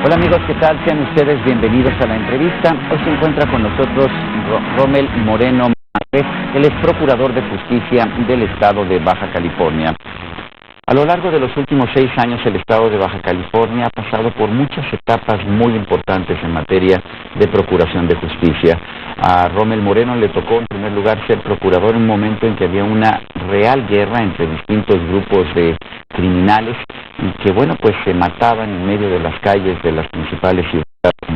Hola amigos, ¿qué tal? Sean ustedes bienvenidos a la entrevista. Hoy se encuentra con nosotros Rommel Moreno Manjarrés, él es procurador de justicia del estado de Baja California. A lo largo de los últimos 6 años, el estado de Baja California ha pasado por muchas etapas muy importantes en materia de procuración de justicia. A Rommel Moreno le tocó, en primer lugar, ser procurador en un momento en que había una real guerra entre distintos grupos de criminales y que, bueno, pues se mataban en medio de las calles de las principales ciudades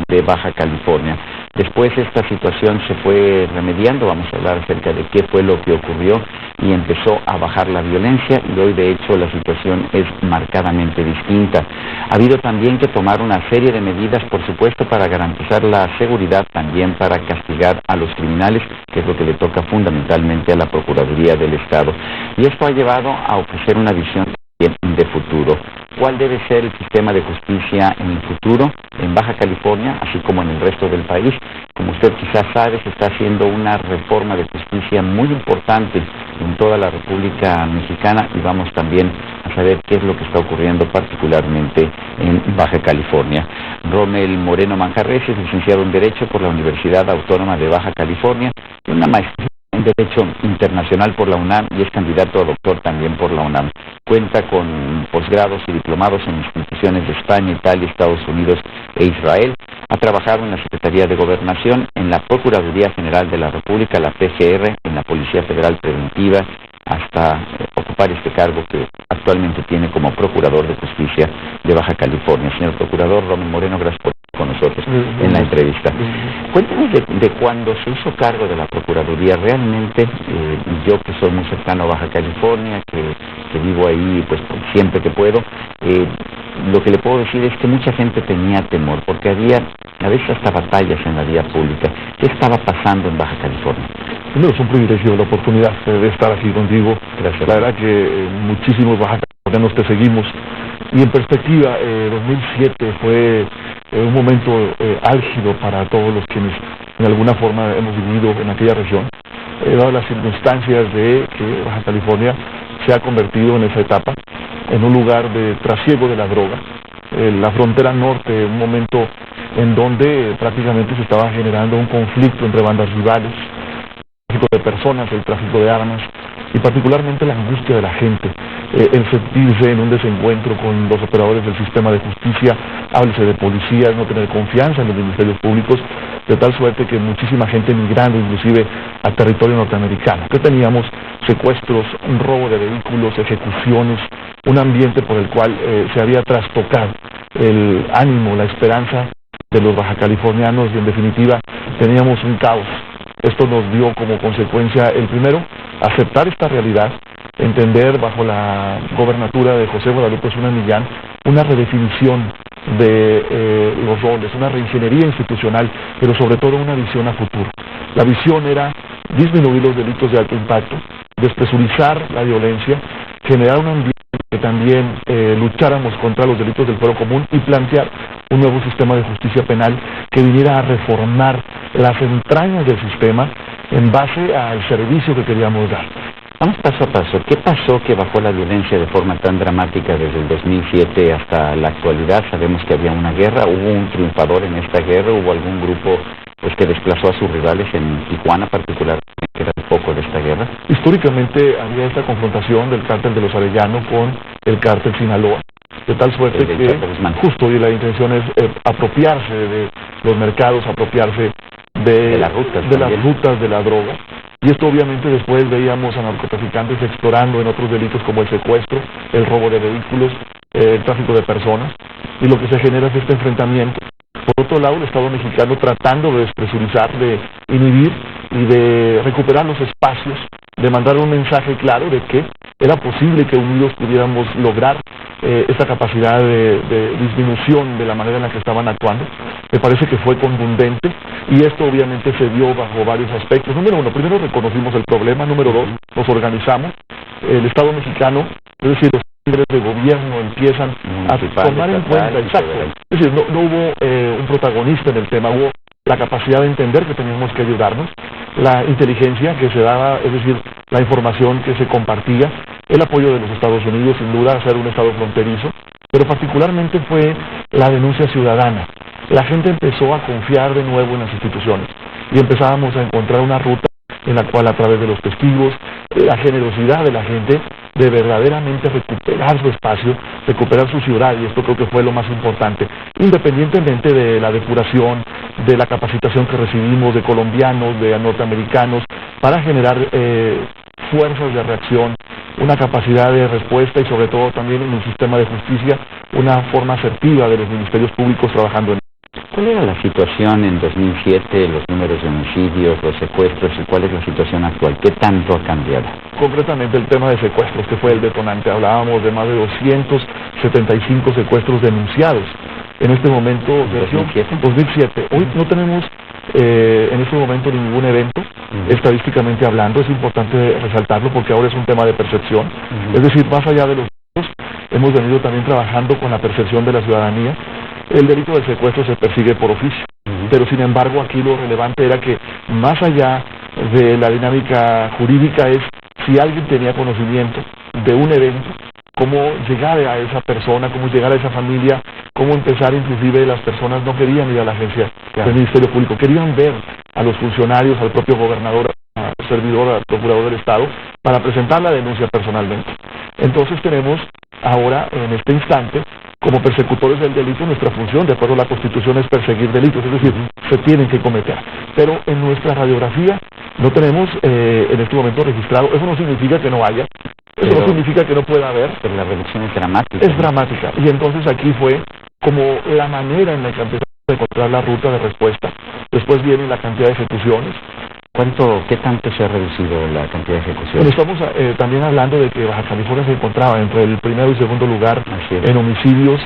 de Baja California. Después esta situación se fue remediando, vamos a hablar acerca de qué fue lo que ocurrió, y empezó a bajar la violencia, y hoy de hecho la situación es marcadamente distinta. Ha habido también que tomar una serie de medidas, por supuesto, para garantizar la seguridad, también para castigar a los criminales, que es lo que le toca fundamentalmente a la Procuraduría del Estado. Y esto ha llevado a ofrecer una visión de futuro. ¿Cuál debe ser el sistema de justicia en el futuro en Baja California, así como en el resto del país? Como usted quizás sabe, se está haciendo una reforma de justicia muy importante en toda la República Mexicana, y vamos también a saber qué es lo que está ocurriendo particularmente en Baja California. Rommel Moreno Manjarrés es licenciado en Derecho por la Universidad Autónoma de Baja California, tiene una maestría en Derecho Internacional por la UNAM y es candidato a doctor también por la UNAM. Cuenta con posgrados y diplomados en instituciones de España, Italia, Estados Unidos e Israel. Ha trabajado en la Secretaría de Gobernación, en la Procuraduría General de la República, la PGR, en la Policía Federal Preventiva, hasta ocupar este cargo que actualmente tiene como Procurador de Justicia de Baja California. Señor Procurador Rommel Moreno, gracias por estar con nosotros en la entrevista. Cuéntenos de cuando se hizo cargo de la Procuraduría. Realmente, yo que soy muy cercano a Baja California, que vivo ahí pues siempre que puedo, lo que le puedo decir es que mucha gente tenía temor, porque había a veces hasta batallas en la vía pública. ¿Qué estaba pasando en Baja California? Primero, es un privilegio la oportunidad de estar aquí contigo. Gracias. La verdad que muchísimos baja californianos te seguimos. Y en perspectiva, 2007 fue un momento álgido para todos los quienes en alguna forma hemos vivido en aquella región, dado las circunstancias de que Baja California se ha convertido en esa etapa, en un lugar de trasiego de la droga. La frontera norte, un momento en donde prácticamente se estaba generando un conflicto entre bandas rivales, el tráfico de personas, el tráfico de armas, y particularmente la angustia de la gente, el sentirse en un desencuentro con los operadores del sistema de justicia, háblese de policías, no tener confianza en los ministerios públicos, de tal suerte que muchísima gente migrando inclusive al territorio norteamericano. Que teníamos secuestros, un robo de vehículos, ejecuciones, un ambiente por el cual se había trastocado el ánimo, la esperanza de los baja californianos, y en definitiva teníamos un caos. Esto nos dio como consecuencia, el primero, aceptar esta realidad, entender bajo la gobernatura de José Guadalupe Osuna Millán una redefinición de los roles, una reingeniería institucional, pero sobre todo una visión a futuro. La visión era disminuir los delitos de alto impacto, despresurizar la violencia, generar un ambiente que también lucháramos contra los delitos del fuero común y plantear un nuevo sistema de justicia penal que viniera a reformar las entrañas del sistema en base al servicio que queríamos dar. Vamos paso a paso. ¿Qué pasó que bajó la violencia de forma tan dramática desde el 2007 hasta la actualidad? Sabemos que había una guerra, hubo un triunfador en esta guerra, hubo algún grupo pues que desplazó a sus rivales en Tijuana particularmente, que era el foco de esta guerra. Históricamente había esta confrontación del cártel de los Arellano con el cártel Sinaloa, de tal suerte que justo y la intención es apropiarse de los mercados, apropiarse de las rutas de la droga. Y esto obviamente después veíamos a narcotraficantes explorando en otros delitos como el secuestro, el robo de vehículos, el tráfico de personas, y lo que se genera es este enfrentamiento. Por otro lado, el Estado mexicano tratando de despresurizar, de inhibir y de recuperar los espacios, de mandar un mensaje claro de que era posible que unidos pudiéramos lograr esta capacidad de disminución de la manera en la que estaban actuando. Me parece que fue contundente, y esto obviamente se dio bajo varios aspectos. Número uno, primero reconocimos el problema. Número dos, nos organizamos. El Estado mexicano, es decir, los líderes de gobierno empiezan a tomar en cuenta, exacto, es decir, no hubo un protagonista en el tema, hubo la capacidad de entender que teníamos que ayudarnos, la inteligencia que se daba, es decir, la información que se compartía, el apoyo de los Estados Unidos, sin duda, a ser un Estado fronterizo, pero particularmente fue la denuncia ciudadana. La gente empezó a confiar de nuevo en las instituciones y empezábamos a encontrar una ruta en la cual, a través de los testigos, la generosidad de la gente, de verdaderamente recuperar su espacio, recuperar su ciudad, y esto creo que fue lo más importante, independientemente de la depuración, de la capacitación que recibimos de colombianos, de norteamericanos, para generar fuerzas de reacción, una capacidad de respuesta y sobre todo también en un sistema de justicia, una forma asertiva de los ministerios públicos trabajando en. ¿Cuál era la situación en 2007, los números de homicidios, los secuestros, y cuál es la situación actual? ¿Qué tanto ha cambiado? Concretamente el tema de secuestros, que fue el detonante. Hablábamos de más de 275 secuestros denunciados. En este momento, ¿2007? 2007. Hoy no tenemos en este momento ningún evento, estadísticamente hablando. Es importante resaltarlo porque ahora es un tema de percepción. Es decir, más allá de los datos, hemos venido también trabajando con la percepción de la ciudadanía. El delito del secuestro se persigue por oficio, pero sin embargo aquí lo relevante era que, más allá de la dinámica jurídica, es si alguien tenía conocimiento de un evento, cómo llegar a esa persona, cómo llegar a esa familia, cómo empezar. Inclusive las personas no querían ir a la agencia del Ministerio Público, querían ver a los funcionarios, al propio gobernador, al servidor, al procurador del Estado, para presentar la denuncia personalmente. Entonces tenemos ahora, en este instante, como persecutores del delito, nuestra función, de acuerdo a la Constitución, es perseguir delitos, es decir, se tienen que cometer. Pero en nuestra radiografía no tenemos en este momento registrado. Eso no significa que no haya, eso no significa que no pueda haber. Pero la reducción es dramática. Es dramática. Y entonces aquí fue como la manera en la que empezamos a encontrar la ruta de respuesta. Después viene la cantidad de ejecuciones. ¿Qué tanto se ha reducido la cantidad de ejecuciones? Bueno, estamos también hablando de que Baja California se encontraba entre el primero y segundo lugar en homicidios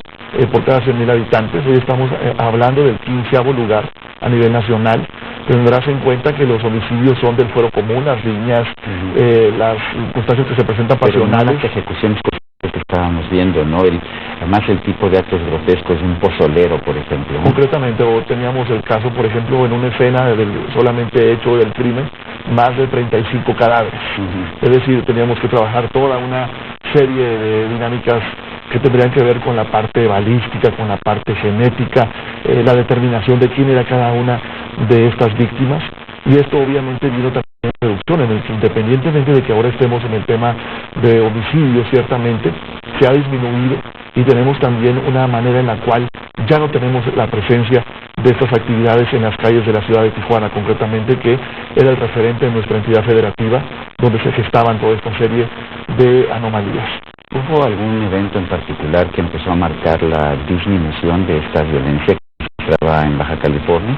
por cada 100,000 habitantes. Hoy estamos hablando del 15º lugar a nivel nacional. Tendrás en cuenta que los homicidios son del fuero común, las riñas, las circunstancias que se presentan pasionales. Pero no las ejecuciones que estábamos viendo, ¿no? Además el tipo de actos grotescos de un pozolero, por ejemplo, ¿no? Concretamente, teníamos el caso, por ejemplo, en una escena del solamente hecho del crimen, más de 35 cadáveres. Es decir, teníamos que trabajar toda una serie de dinámicas que tendrían que ver con la parte balística, con la parte genética, la determinación de quién era cada una de estas víctimas. Y esto obviamente vino también en reducción, en el que, independientemente de que ahora estemos en el tema de homicidios, ciertamente se ha disminuido, y tenemos también una manera en la cual ya no tenemos la presencia de estas actividades en las calles de la ciudad de Tijuana, concretamente, que era el referente de nuestra entidad federativa, donde se gestaban toda esta serie de anomalías. ¿Hubo algún evento en particular que empezó a marcar la disminución de esta violencia que se registraba en Baja California?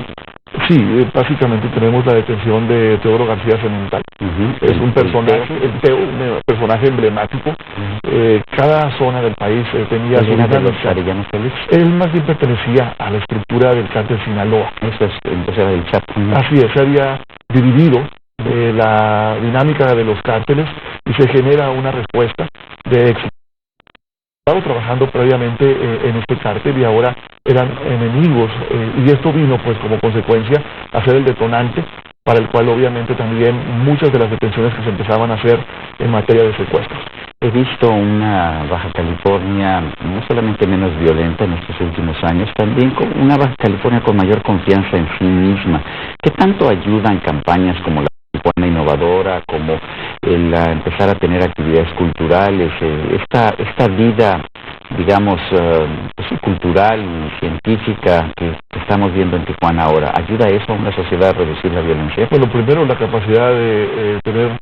Sí, básicamente tenemos la detención de Teodoro García Cemental. Es un personaje, un personaje emblemático. Cada zona del país tenía su dinámica. Él más bien pertenecía a la estructura del cártel Sinaloa. Eso es, entonces era del Chapo. Así es, se había dividido la dinámica de los cárteles y se genera una respuesta de éxito. Estaba trabajando previamente en este cártel y ahora eran enemigos, y esto vino pues como consecuencia a ser el detonante para el cual obviamente también muchas de las detenciones que se empezaban a hacer en materia de secuestros. He visto una Baja California no solamente menos violenta en estos últimos años, también con una Baja California con mayor confianza en sí misma. ¿Qué tanto ayudan campañas como la Tijuana Innovadora, como el empezar a tener actividades culturales, esta vida, digamos, cultural y científica que estamos viendo en Tijuana ahora? ¿Ayuda eso a una sociedad a reducir la violencia? Bueno, primero la capacidad de tener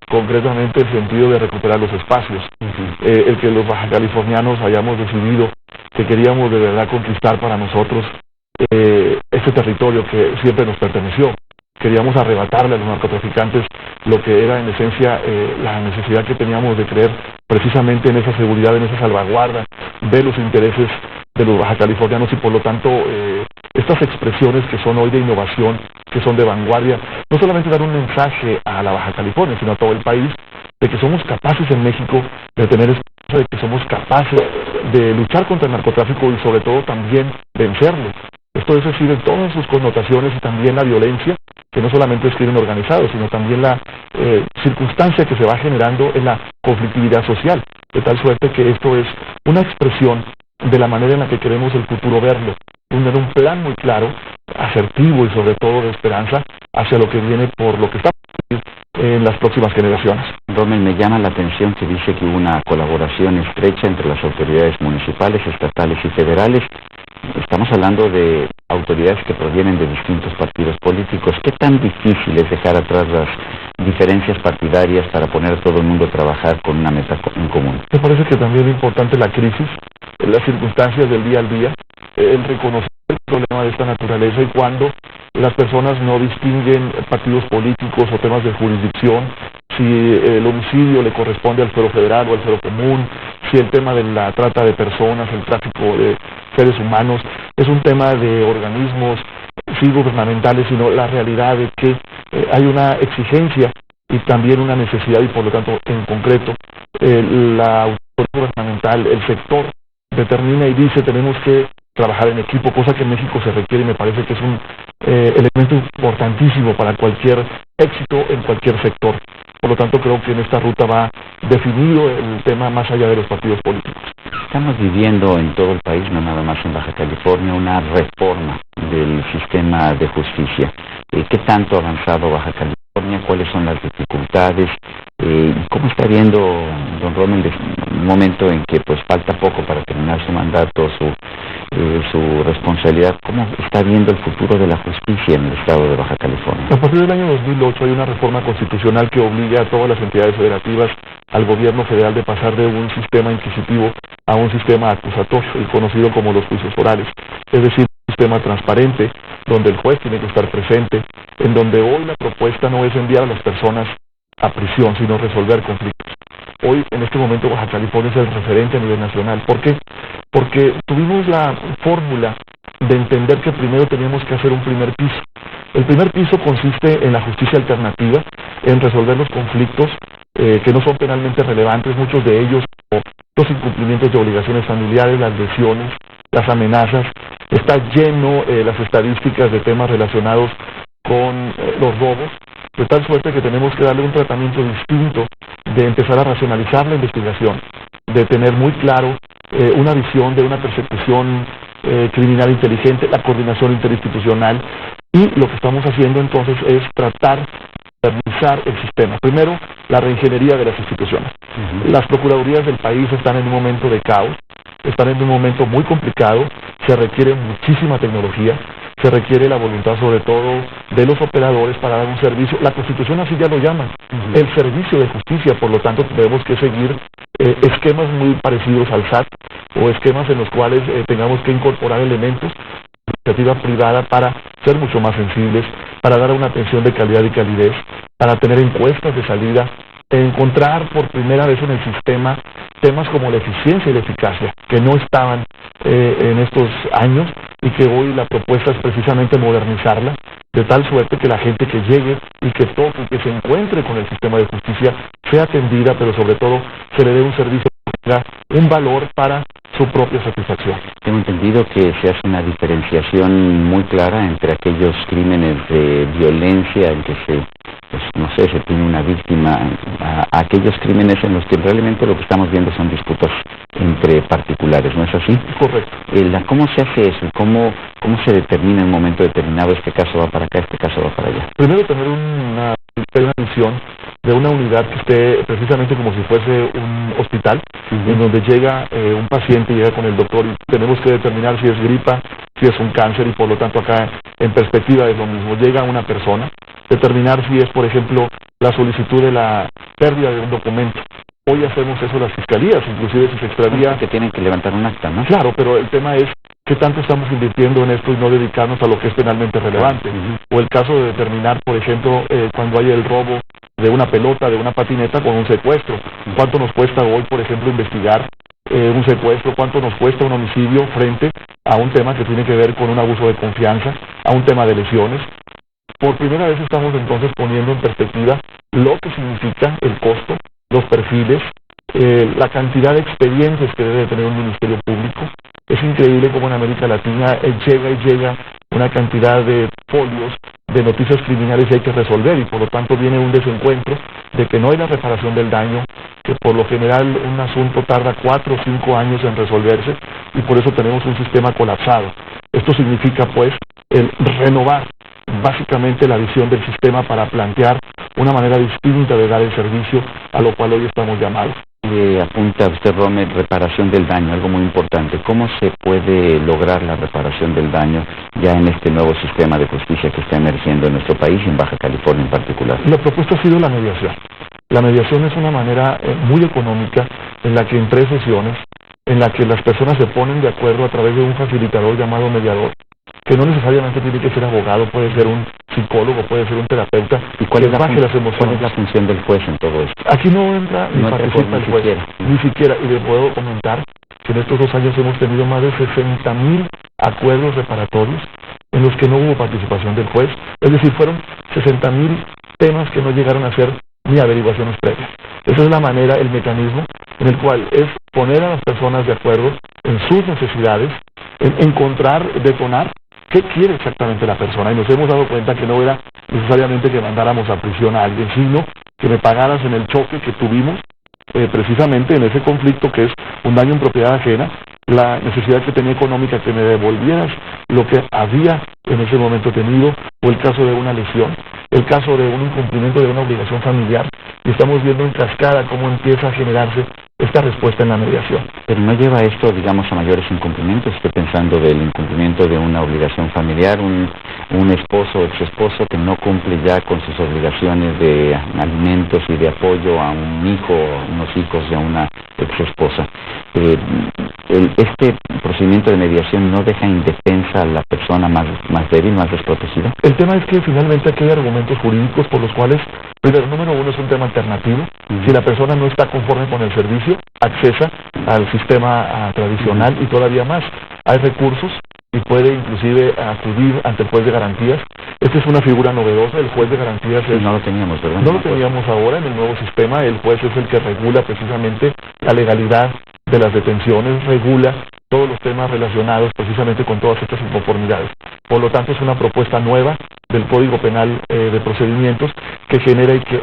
concretamente el sentido de recuperar los espacios. El que los bajacalifornianos hayamos decidido que queríamos de verdad conquistar para nosotros este territorio que siempre nos perteneció. Queríamos arrebatarle a los narcotraficantes lo que era en esencia la necesidad que teníamos de creer precisamente en esa seguridad, en esa salvaguarda de los intereses de los bajacalifornianos, y por lo tanto estas expresiones que son hoy de innovación, que son de vanguardia, no solamente dar un mensaje a la Baja California, sino a todo el país, de que somos capaces en México de tener esperanza, de que somos capaces de luchar contra el narcotráfico y sobre todo también vencerlo. Esto es decir, en todas sus connotaciones, y también la violencia, que no solamente es crimen organizado, sino también la circunstancia que se va generando en la conflictividad social, de tal suerte que esto es una expresión de la manera en la que queremos el futuro verlo, tener un plan muy claro, asertivo y sobre todo de esperanza hacia lo que viene por lo que está en las próximas generaciones. Rommel, me llama la atención que dice que hubo una colaboración estrecha entre las autoridades municipales, estatales y federales. Estamos hablando de autoridades que provienen de distintos partidos políticos. ¿Qué tan difícil es dejar atrás las diferencias partidarias para poner a todo el mundo a trabajar con una meta en común? Me parece que también es importante la crisis, las circunstancias del día al día, el reconocer el problema de esta naturaleza y cuando las personas no distinguen partidos políticos o temas de jurisdicción, si el homicidio le corresponde al fuero federal o al fuero común, si el tema de la trata de personas, el tráfico de seres humanos, es un tema de organismos, sí gubernamentales, sino la realidad de que hay una exigencia y también una necesidad y por lo tanto en concreto la autoridad gubernamental, el sector determina y dice tenemos que trabajar en equipo, cosa que en México se requiere y me parece que es un elemento importantísimo para cualquier éxito en cualquier sector. Por lo tanto, creo que en esta ruta va definido el tema más allá de los partidos políticos. Estamos viviendo en todo el país, no nada más en Baja California, una reforma del sistema de justicia. ¿Qué tanto ha avanzado Baja California? ¿Cuáles son las dificultades? ¿Cómo está viendo, don Rommel, un momento en que pues falta poco para terminar su mandato, su responsabilidad? ¿Cómo está viendo el futuro de la justicia en el estado de Baja California? A partir del año 2008 hay una reforma constitucional que obliga a todas las entidades federativas, al gobierno federal, de pasar de un sistema inquisitivo a un sistema acusatorio, el conocido como los juicios orales. Es decir, un sistema transparente, donde el juez tiene que estar presente, en donde hoy la propuesta no es enviar a las personas a prisión, sino resolver conflictos. Hoy, en este momento, Baja California es el referente a nivel nacional. ¿Por qué? Porque tuvimos la fórmula de entender que primero teníamos que hacer un primer piso. El primer piso consiste en la justicia alternativa, en resolver los conflictos que no son penalmente relevantes, muchos de ellos, como los incumplimientos de obligaciones familiares, las lesiones, las amenazas. Está lleno las estadísticas de temas relacionados con los robos, de tal suerte que tenemos que darle un tratamiento distinto, de empezar a racionalizar la investigación, de tener muy claro una visión de una persecución criminal inteligente, la coordinación interinstitucional, y lo que estamos haciendo entonces es tratar de modernizar el sistema. Primero, la reingeniería de las instituciones. Las procuradurías del país están en un momento de caos, están en un momento muy complicado, se requiere muchísima tecnología, se requiere la voluntad sobre todo de los operadores para dar un servicio. La Constitución así ya lo llama, el servicio de justicia. Por lo tanto tenemos que seguir esquemas muy parecidos al SAT o esquemas en los cuales tengamos que incorporar elementos de iniciativa privada para ser mucho más sensibles, para dar una atención de calidad y calidez, para tener encuestas de salida, encontrar por primera vez en el sistema temas como la eficiencia y la eficacia, que no estaban en estos años y que hoy la propuesta es precisamente modernizarla, de tal suerte que la gente que llegue y que toque, que se encuentre con el sistema de justicia, sea atendida, pero sobre todo se le dé un servicio que tenga un valor para su propia satisfacción. Tengo entendido que se hace una diferenciación muy clara entre aquellos crímenes de violencia en que se tiene una víctima, a aquellos crímenes en los que realmente lo que estamos viendo son disputas entre particulares, ¿no es así? Correcto. ¿Cómo se hace eso? ¿Cómo se determina en un momento determinado este caso va para acá, este caso va para allá? Primero, tener una visión de una unidad que esté precisamente como si fuese un hospital, en donde llega un paciente, llega con el doctor y tenemos que determinar si es gripa, si es un cáncer, y por lo tanto acá en perspectiva es lo mismo. Llega una persona, determinar si es, por ejemplo, la solicitud de la pérdida de un documento. Hoy hacemos eso las fiscalías, inclusive si se extravía... Que tienen que levantar un acta, ¿no? Claro, pero el tema es qué tanto estamos invirtiendo en esto y no dedicarnos a lo que es penalmente relevante. O el caso de determinar, por ejemplo, cuando hay el robo de una pelota, de una patineta con un secuestro. ¿Cuánto nos cuesta hoy, por ejemplo, investigar un secuestro? ¿Cuánto nos cuesta un homicidio frente a un tema que tiene que ver con un abuso de confianza, a un tema de lesiones? Por primera vez estamos entonces poniendo en perspectiva lo que significa el costo, los perfiles, la cantidad de expedientes que debe tener un ministerio público. Es increíble cómo en América Latina llega una cantidad de folios de noticias criminales que hay que resolver, y por lo tanto viene un desencuentro de que no hay la reparación del daño, que por lo general un asunto tarda 4 o 5 años en resolverse, y por eso tenemos un sistema colapsado. Esto significa, pues, el renovar básicamente la visión del sistema para plantear una manera distinta de dar el servicio a lo cual hoy estamos llamados. Apunta usted, Rommel, reparación del daño, algo muy importante. ¿Cómo se puede lograr la reparación del daño ya en este nuevo sistema de justicia que está emergiendo en nuestro país y en Baja California en particular? La propuesta ha sido la mediación. La mediación es una manera muy económica en la que en 3 sesiones, en la que las personas se ponen de acuerdo a través de un facilitador llamado mediador, que no necesariamente tiene que ser abogado, puede ser un psicólogo, puede ser un terapeuta. ¿Y cuál es la función del juez en todo esto? Aquí no entra ni participa el juez, ni siquiera. Y le puedo comentar que en estos 2 años hemos tenido más de 60,000 acuerdos reparatorios en los que no hubo participación del juez. Es decir, fueron 60,000 temas que no llegaron a ser ni averiguaciones previas. Esa es la manera, el mecanismo en el cual es poner a las personas de acuerdo en sus necesidades, en encontrar, detonar qué quiere exactamente la persona. Y nos hemos dado cuenta que no era necesariamente que mandáramos a prisión a alguien, sino que me pagaras en el choque que tuvimos precisamente en ese conflicto que es un daño en propiedad ajena, la necesidad que tenía económica, que me devolvieras lo que había en ese momento tenido, o el caso de una lesión, el caso de un incumplimiento de una obligación familiar, y estamos viendo en cascada cómo empieza a generarse esta respuesta en la mediación. Pero no lleva esto, digamos, a mayores incumplimientos. Estoy pensando del incumplimiento de una obligación familiar, un esposo o exesposo que no cumple ya con sus obligaciones de alimentos y de apoyo a un hijo, unos hijos y a una exesposa. Este procedimiento de mediación no deja indefensa a la persona más débil, más desprotegida. El tema es que finalmente aquí hay argumentos jurídicos por los cuales, primero, número uno, es un tema alternativo. Si la persona no está conforme con el servicio, accesa al sistema tradicional y todavía más. Hay recursos y puede inclusive acudir ante el juez de garantías. Esta es una figura novedosa, el juez de garantías es... No lo teníamos, ¿verdad? No lo teníamos ahora en el nuevo sistema. El juez es el que regula precisamente la legalidad de las detenciones, regula todos los temas relacionados precisamente con todas estas inconformidades. Por lo tanto, es una propuesta nueva del Código Penal de Procedimientos que genera y que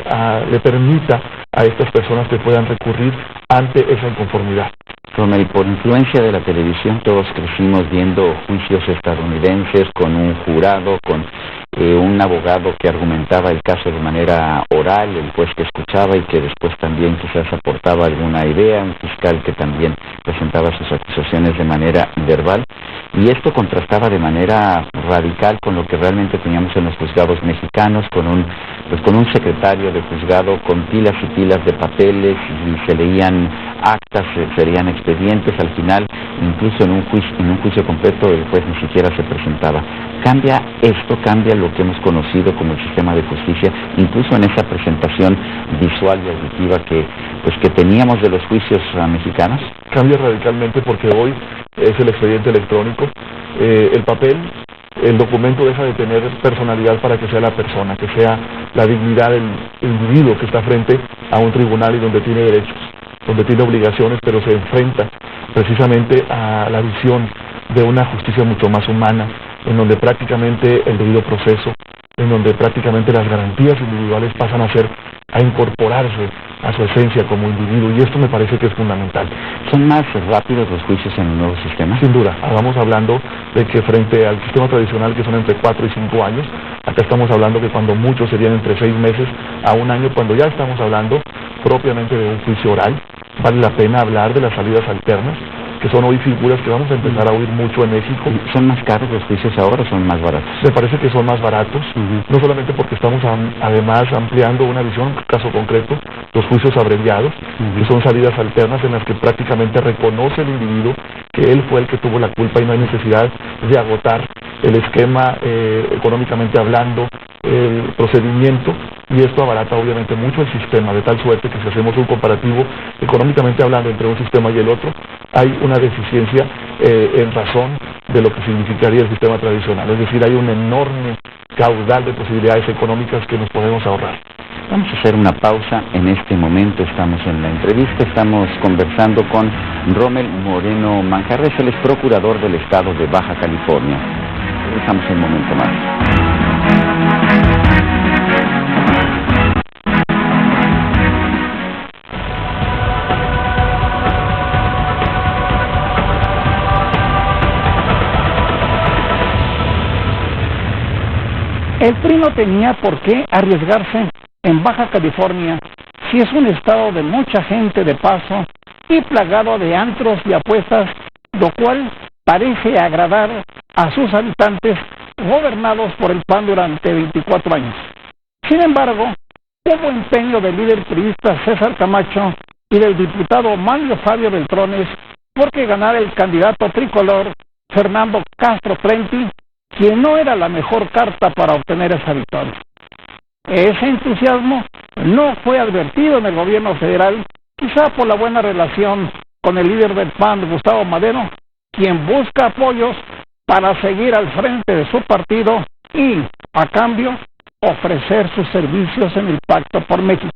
le permita a estas personas que puedan recurrir ante esa inconformidad. Rommel, por influencia de la televisión todos crecimos viendo juicios estadounidenses con un jurado, con un abogado que argumentaba el caso de manera oral, el juez que escuchaba y que después también quizás aportaba alguna idea, un fiscal que también presentaba sus acusaciones de manera verbal, y esto contrastaba de manera radical con lo que realmente teníamos en los juzgados mexicanos, con un secretario de juzgado con pilas y pilas de papeles, y se leían actas, se leían expedientes. Al final, incluso en un juicio completo, el juez ni siquiera se presentaba. ¿Cambia esto, cambia lo que hemos conocido como el sistema de justicia, incluso en esa presentación visual y auditiva que teníamos de los juicios mexicanos? Cambia radicalmente porque hoy es el expediente electrónico, el papel, el documento deja de tener personalidad para que sea la persona, que sea la dignidad del individuo que está frente a un tribunal y donde tiene derechos, donde tiene obligaciones, pero se enfrenta precisamente a la visión de una justicia mucho más humana, en donde prácticamente el debido proceso, en donde prácticamente las garantías individuales pasan a incorporarse a su esencia como individuo, y esto me parece que es fundamental. ¿Son más rápidos los juicios en el nuevo sistema? Sin duda, vamos hablando de que frente al sistema tradicional, que son entre 4 y 5 años, acá estamos hablando que cuando mucho serían entre 6 meses a 1 año, cuando ya estamos hablando propiamente de un juicio oral. Vale la pena hablar de las salidas alternas, que son hoy figuras que vamos a empezar a oír mucho en México. ¿Son más caros los juicios ahora o son más baratos? Me parece que son más baratos, no solamente porque estamos además ampliando una visión, caso concreto, los juicios abreviados, que son salidas alternas en las que prácticamente reconoce el individuo que él fue el que tuvo la culpa y no hay necesidad de agotar el esquema económicamente hablando, el procedimiento, y esto abarata obviamente mucho el sistema, de tal suerte que si hacemos un comparativo económicamente hablando entre un sistema y el otro, hay una deficiencia en razón de lo que significaría el sistema tradicional. Es decir, hay un enorme caudal de posibilidades económicas que nos podemos ahorrar. Vamos a hacer una pausa. En este momento estamos en la entrevista, estamos conversando con Rommel Moreno Manjarres, él es procurador del estado de Baja California. Regresamos un momento más. El PRI no tenía por qué arriesgarse en Baja California si es un estado de mucha gente de paso y plagado de antros y apuestas, lo cual parece agradar a sus habitantes gobernados por el PAN durante 24 años. Sin embargo, hubo empeño del líder priista César Camacho y del diputado Manlio Fabio Beltrones porque ganara el candidato tricolor Fernando Castro Prenti, quien no era la mejor carta para obtener esa victoria. Ese entusiasmo no fue advertido en el gobierno federal, quizá por la buena relación con el líder del PAN, Gustavo Madero, quien busca apoyos para seguir al frente de su partido y, a cambio, ofrecer sus servicios en el Pacto por México.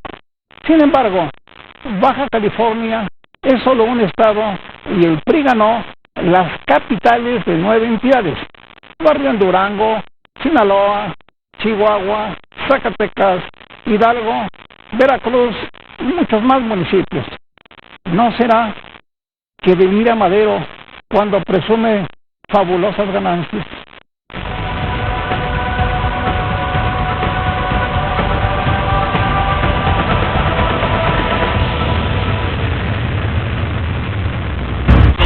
Sin embargo, Baja California es solo un estado y el PRI ganó las capitales de 9 entidades: Guardia en Durango, Sinaloa, Chihuahua, Zacatecas, Hidalgo, Veracruz y muchos más municipios. ¿No será que delira Madero cuando presume fabulosas ganancias?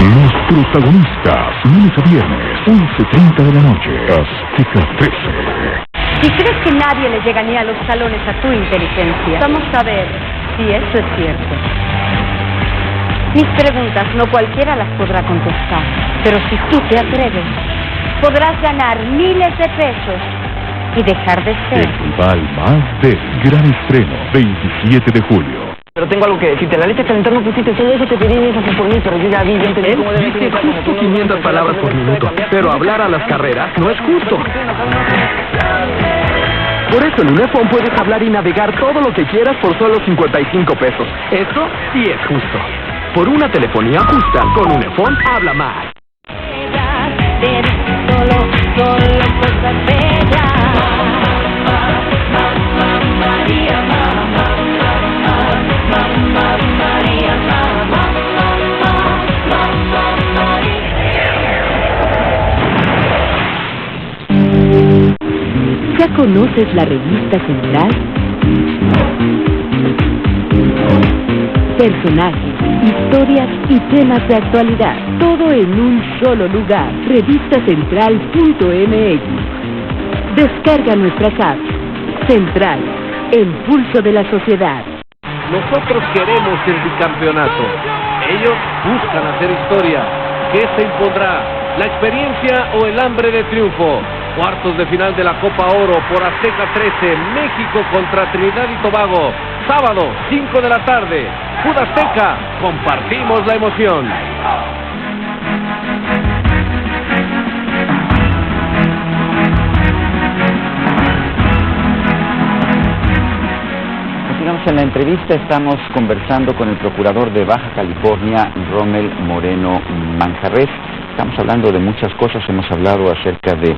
Los protagonistas, lunes a viernes, 11:30 de la noche, Azteca 13. Si crees que nadie le llega ni a los talones a tu inteligencia, vamos a ver si eso es cierto. Mis preguntas no cualquiera las podrá contestar, pero si tú te atreves, podrás ganar miles de pesos y dejar de ser El rival más débil. Gran estreno, 27 de julio. Pero tengo algo que decirte. La leche calentar no pusiste todo eso que te pedí eso por mí, pero yo ya vi, ya entendí cómo debe Dice justo 500 palabras por minuto, pero hablar a las carreras no es justo. Por eso en Unifón puedes hablar y navegar todo lo que quieras por solo 55 pesos. Eso sí es justo. Por una telefonía justa, con Unifón habla más. ¿Ya conoces la revista Central? Personajes, historias y temas de actualidad, todo en un solo lugar. Revistacentral.mx. Descarga nuestra app. Central, el pulso de la sociedad. Nosotros queremos el bicampeonato. Ellos buscan hacer historia. ¿Qué se impondrá? ¿La experiencia o el hambre de triunfo? Cuartos de final de la Copa Oro por Azteca 13, México contra Trinidad y Tobago. Sábado, 5 de la tarde. Food Azteca, compartimos la emoción. Continuamos en la entrevista. Estamos conversando con el procurador de Baja California, Rommel Moreno Manjarres. Estamos hablando de muchas cosas. Hemos hablado acerca de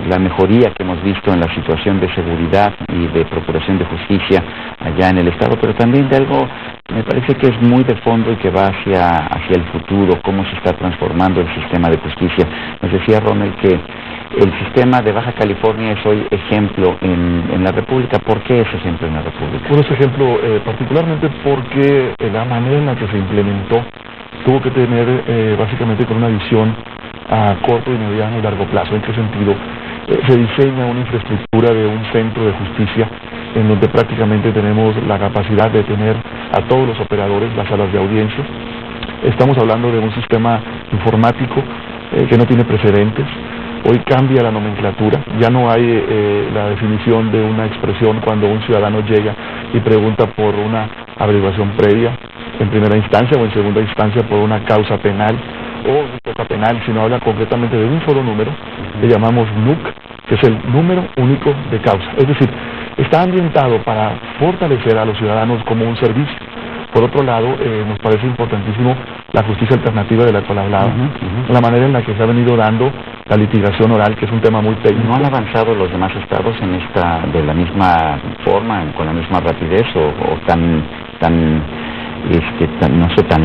la mejoría que hemos visto en la situación de seguridad y de procuración de justicia allá en el estado, pero también de algo que me parece que es muy de fondo y que va hacia el futuro, cómo se está transformando el sistema de justicia. Nos decía Rommel que el sistema de Baja California es hoy ejemplo en la República. ¿Por qué es ejemplo en la República? Bueno, es ejemplo particularmente porque la manera en la que se implementó tuvo que tener básicamente con una visión a corto y mediano y largo plazo. ¿En qué sentido? Se diseña una infraestructura de un centro de justicia en donde prácticamente tenemos la capacidad de tener a todos los operadores, las salas de audiencia. Estamos hablando de un sistema informático que no tiene precedentes. Hoy cambia la nomenclatura, ya no hay la definición de una expresión cuando un ciudadano llega y pregunta por una averiguación previa en primera instancia o en segunda instancia por una causa penal o una penal, sino habla concretamente de un solo número que llamamos NUC, que es el número único de causa. Es decir, está ambientado para fortalecer a los ciudadanos como un servicio. Por otro lado, nos parece importantísimo la justicia alternativa de la cual hablaba, la manera en la que se ha venido dando la litigación oral, que es un tema muy técnico. ¿No han avanzado los demás estados en esta de la misma forma, con la misma rapidez o tan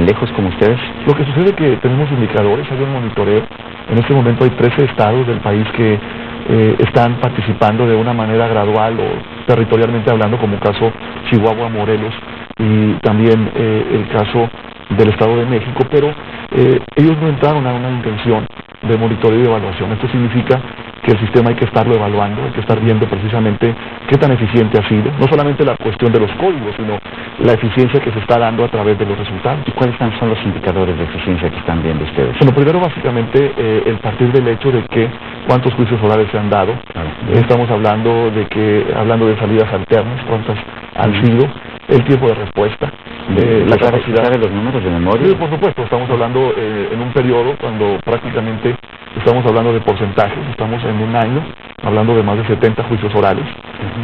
lejos como ustedes? Lo que sucede es que tenemos indicadores, hay un monitoreo. En este momento hay 13 estados del país que están participando de una manera gradual o territorialmente hablando, como el caso Chihuahua, Morelos y también el caso del Estado de México, pero ellos no entraron a una intención de monitoreo y evaluación. Esto significa que el sistema hay que estarlo evaluando, hay que estar viendo precisamente qué tan eficiente ha sido, no solamente la cuestión de los códigos, sino la eficiencia que se está dando a través de los resultados. ¿Y cuáles son los indicadores de eficiencia que están viendo ustedes? Bueno, primero básicamente el partir del hecho de que cuántos juicios orales se han dado. Estamos hablando de salidas alternas, cuántas han sido, el tiempo de respuesta, la capacidad de los números de memoria. Sí, por supuesto, estamos hablando en un periodo cuando prácticamente estamos hablando de porcentajes, estamos en un año hablando de más de 70 juicios orales.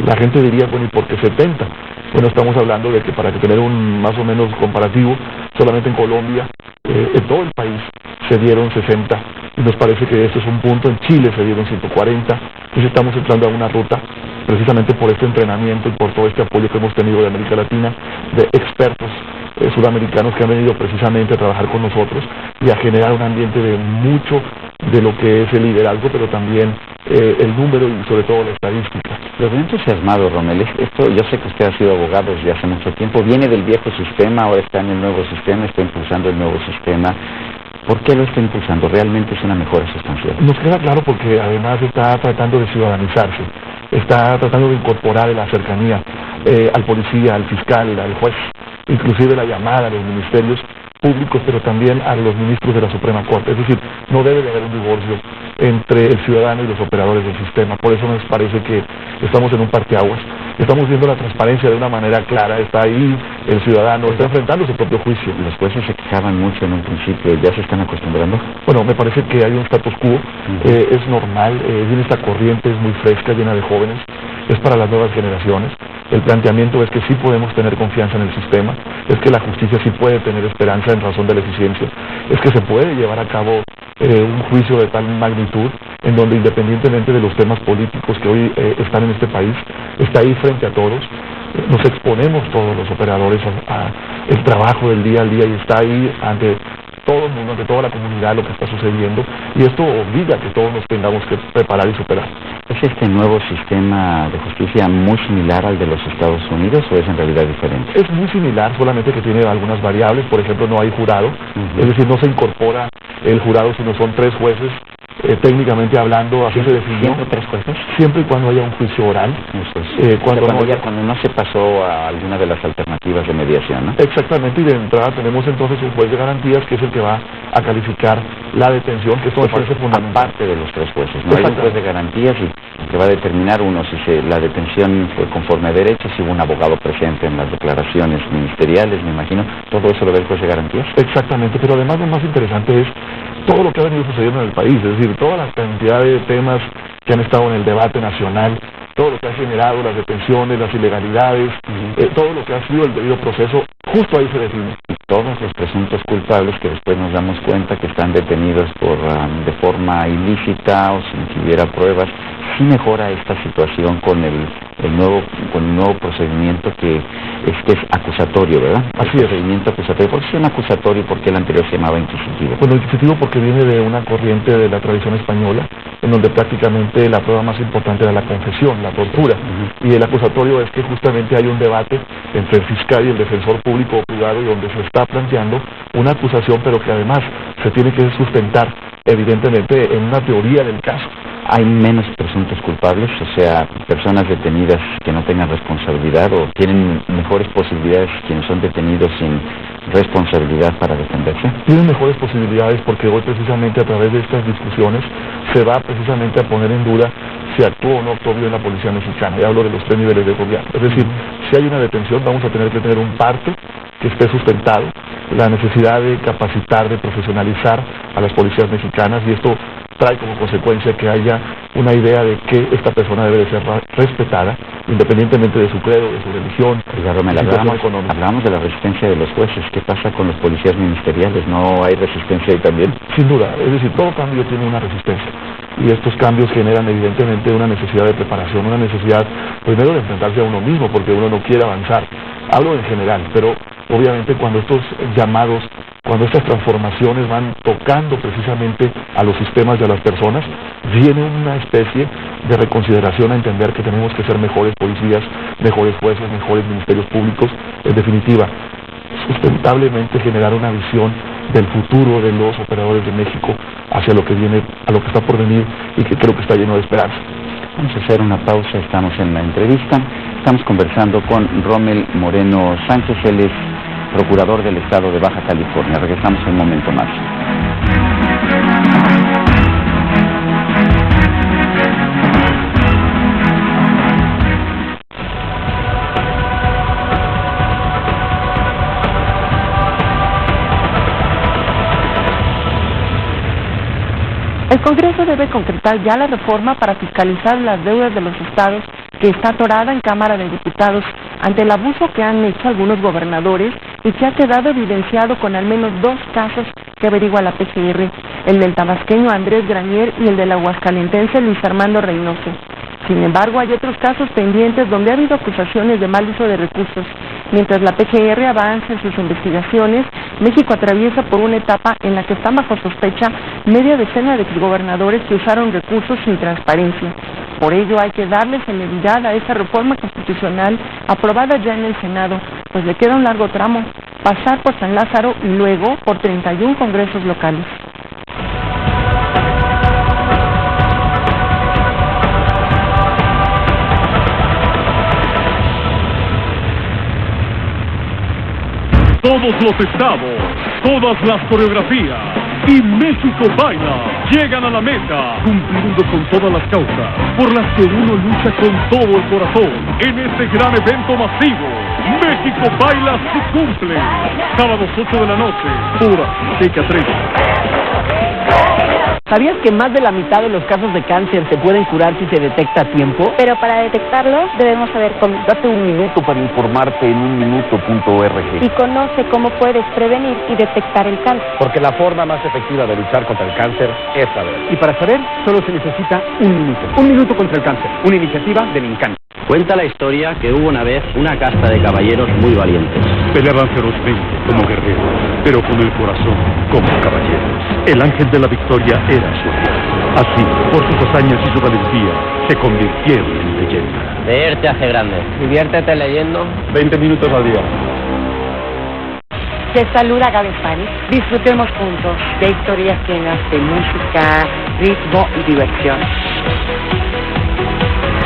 La gente diría, bueno, ¿y por qué 70? Bueno, estamos hablando de que para tener un más o menos comparativo, solamente en Colombia, en todo el país, se dieron 60, y nos parece que este es un punto. En Chile se dieron 140, entonces estamos entrando a una ruta, precisamente por este entrenamiento y por todo este apoyo que hemos tenido de América Latina, de expertos sudamericanos que han venido precisamente a trabajar con nosotros y a generar un ambiente de mucho de lo que es el liderazgo, pero también el número y sobre todo la estadística. Lo veo entusiasmado, Rommel. Esto, yo sé que usted ha sido abogado desde hace mucho tiempo, viene del viejo sistema, ahora está en el nuevo sistema, está impulsando el nuevo sistema. ¿Por qué lo está impulsando? ¿Realmente es una mejora sustancial? Nos queda claro porque además está tratando de ciudadanizarse, está tratando de incorporar la cercanía al policía, al fiscal, al juez, inclusive la llamada a los ministerios públicos, pero también a los ministros de la Suprema Corte. Es decir, no debe de haber un divorcio entre el ciudadano y los operadores del sistema. Por eso nos parece que estamos en un parteaguas. Estamos viendo la transparencia de una manera clara. Está ahí el ciudadano, está enfrentando su propio juicio. Los jueces se quejaban mucho en un principio, ¿ya se están acostumbrando? Bueno, me parece que hay un status quo, es normal, viene esta corriente, es muy fresca, llena de jóvenes, es para las nuevas generaciones. El planteamiento es que sí podemos tener confianza en el sistema, es que la justicia sí puede tener esperanza en razón de la eficiencia, es que se puede llevar a cabo un juicio de tal magnitud en donde, independientemente de los temas políticos que hoy están en este país, está ahí frente a todos. Nos exponemos todos los operadores a el trabajo del día al día y está ahí ante todo el mundo, ante toda la comunidad, lo que está sucediendo, y esto obliga a que todos nos tengamos que preparar y superar. ¿Es este nuevo sistema de justicia muy similar al de los Estados Unidos o es en realidad diferente? Es muy similar, solamente que tiene algunas variables. Por ejemplo, no hay jurado, es decir, no se incorpora el jurado, sino son 3 jueces. Técnicamente hablando, así se definió. ¿Siempre 3 jueces? Siempre y cuando haya un juicio oral. Cuando no se pasó a alguna de las alternativas de mediación, ¿no? Exactamente, y de entrada tenemos entonces un juez de garantías que es el que va a calificar la detención, que esto me parece fundamental. Aparte de los 3 jueces, ¿no? Hay un juez de garantías y que va a determinar si la detención fue conforme a derecho, si hubo un abogado presente en las declaraciones ministeriales, me imagino. ¿Todo eso lo ve el juez de garantías? Exactamente, pero además lo más interesante es todo lo que ha venido sucediendo en el país, es decir, toda la cantidad de temas que han estado en el debate nacional, todo lo que ha generado las detenciones, las ilegalidades, todo lo que ha sido el debido proceso, justo ahí se define. Y todos los presuntos culpables que después nos damos cuenta que están detenidos de forma ilícita o sin que hubiera pruebas, sí mejora esta situación con el nuevo procedimiento que es acusatorio, ¿verdad? Así es. Procedimiento acusatorio. ¿Por qué se llama acusatorio y por qué el anterior se llamaba inquisitivo? Bueno, inquisitivo porque viene de una corriente de la tradición española, en donde prácticamente la prueba más importante era la confesión, la tortura. Y el acusatorio es que justamente hay un debate entre el fiscal y el defensor público o privado, y donde se está planteando una acusación, pero que además se tiene que sustentar, evidentemente, en una teoría del caso. ¿Hay menos presuntos culpables? O sea, personas detenidas que no tengan responsabilidad, o tienen mejores posibilidades quienes son detenidos sin responsabilidad para defenderse? Tienen mejores posibilidades porque hoy precisamente a través de estas discusiones se va precisamente a poner en duda si actuó o no actuó bien la policía mexicana. Y hablo de los 3 niveles de gobierno. Es decir, si hay una detención vamos a tener que tener un parte que esté sustentado, la necesidad de capacitar, de profesionalizar a las policías mexicanas, y esto trae como consecuencia que haya una idea de que esta persona debe de ser respetada, independientemente de su credo, de su religión, hablábamos de la resistencia de los jueces. ¿Qué pasa con los policías ministeriales? ¿No hay resistencia ahí también? Sin duda, es decir, todo cambio tiene una resistencia, y estos cambios generan evidentemente una necesidad de preparación, una necesidad primero de enfrentarse a uno mismo, porque uno no quiere avanzar. Hablo en general, pero obviamente cuando estos llamados cuando estas transformaciones van tocando precisamente a los sistemas y a las personas, viene una especie de reconsideración a entender que tenemos que ser mejores policías, mejores jueces, mejores ministerios públicos, en definitiva, sustentablemente generar una visión del futuro de los operadores de México hacia lo que viene, a lo que está por venir y que creo que está lleno de esperanza. Vamos a hacer una pausa, estamos en la entrevista, estamos conversando con Rommel Moreno Sánchez, él es procurador del estado de Baja California. Regresamos en un momento más. El Congreso debe concretar ya la reforma para fiscalizar las deudas de los estados, que está atorada en Cámara de Diputados ante el abuso que han hecho algunos gobernadores y que ha quedado evidenciado con al menos 2 casos que averigua la PGR, el del tabasqueño Andrés Granier y el del aguascalentense Luis Armando Reynoso. Sin embargo, hay otros casos pendientes donde ha habido acusaciones de mal uso de recursos. Mientras la PGR avanza en sus investigaciones, México atraviesa por una etapa en la que están bajo sospecha media decena de gobernadores que usaron recursos sin transparencia. Por ello hay que darle celeridad a esa reforma constitucional aprobada ya en el Senado, pues le queda un largo tramo, pasar por San Lázaro y luego por 31 congresos locales. Todos los estados, todas las coreografías y México Baila llegan a la meta, cumpliendo con todas las causas por las que uno lucha con todo el corazón en este gran evento masivo. México Baila se cumple. Sábados 8 de la noche, por Azteca 3. ¿Sabías que más de la mitad de los casos de cáncer se pueden curar si se detecta a tiempo? Pero para detectarlo debemos saber cómo. Date un minuto para informarte en unminuto.org. Y conoce cómo puedes prevenir y detectar el cáncer. Porque la forma más efectiva de luchar contra el cáncer es saber. Y para saber, solo se necesita un minuto. Un minuto contra el cáncer, una iniciativa de Mincan. Cuenta la historia que hubo una vez una casta de caballeros muy valientes. Peleaban ferozmente como guerreros, pero con el corazón como caballeros. El ángel de la victoria era su amigo. Así, por sus hazañas y su valentía, se convirtieron en leyenda. Leerte hace grande. Diviértete leyendo. 20 minutos al día. Te saluda Gaby Spani. Disfrutemos juntos de historias llenas de música, ritmo y diversión.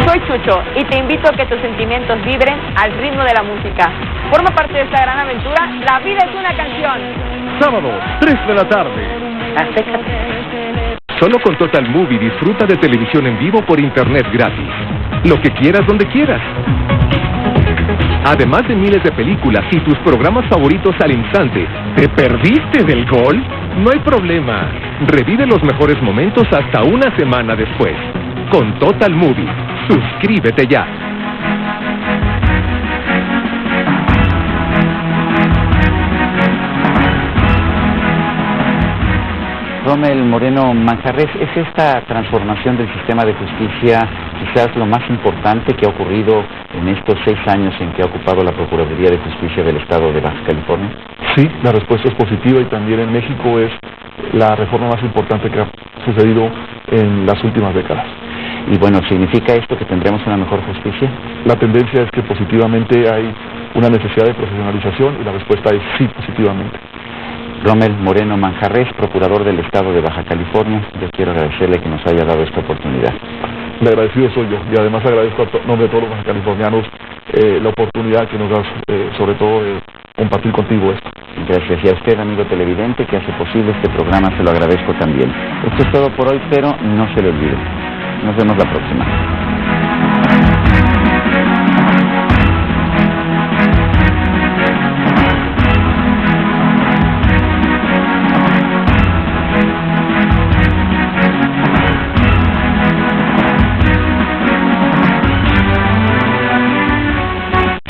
Soy Chucho y te invito a que tus sentimientos vibren al ritmo de la música. Forma parte de esta gran aventura. La vida es una canción. Sábado, 3 de la tarde. Azteca. Solo con Total Movie disfruta de televisión en vivo por internet gratis. Lo que quieras, donde quieras. Además de miles de películas y tus programas favoritos al instante. ¿Te perdiste del gol? No hay problema. Revive los mejores momentos hasta una semana después. Con Total Movie. Suscríbete ya. Rommel Moreno Manjarres, ¿es esta transformación del sistema de justicia quizás lo más importante que ha ocurrido en estos 6 años en que ha ocupado la Procuraduría de Justicia del Estado de Baja California? Sí, la respuesta es positiva y también en México es la reforma más importante que ha sucedido en las últimas décadas. Y bueno, ¿significa esto que tendremos una mejor justicia? La tendencia es que positivamente hay una necesidad de profesionalización y la respuesta es sí, positivamente. Rommel Moreno Manjarres, procurador del Estado de Baja California, yo quiero agradecerle que nos haya dado esta oportunidad. El agradecido soy yo y además agradezco a nombre de todos los bajacalifornianos la oportunidad que nos das, sobre todo, de compartir contigo esto. Gracias. Y a usted, amigo televidente, que hace posible este programa, se lo agradezco también. Esto es todo por hoy, pero no se le olvide. Nos vemos la próxima.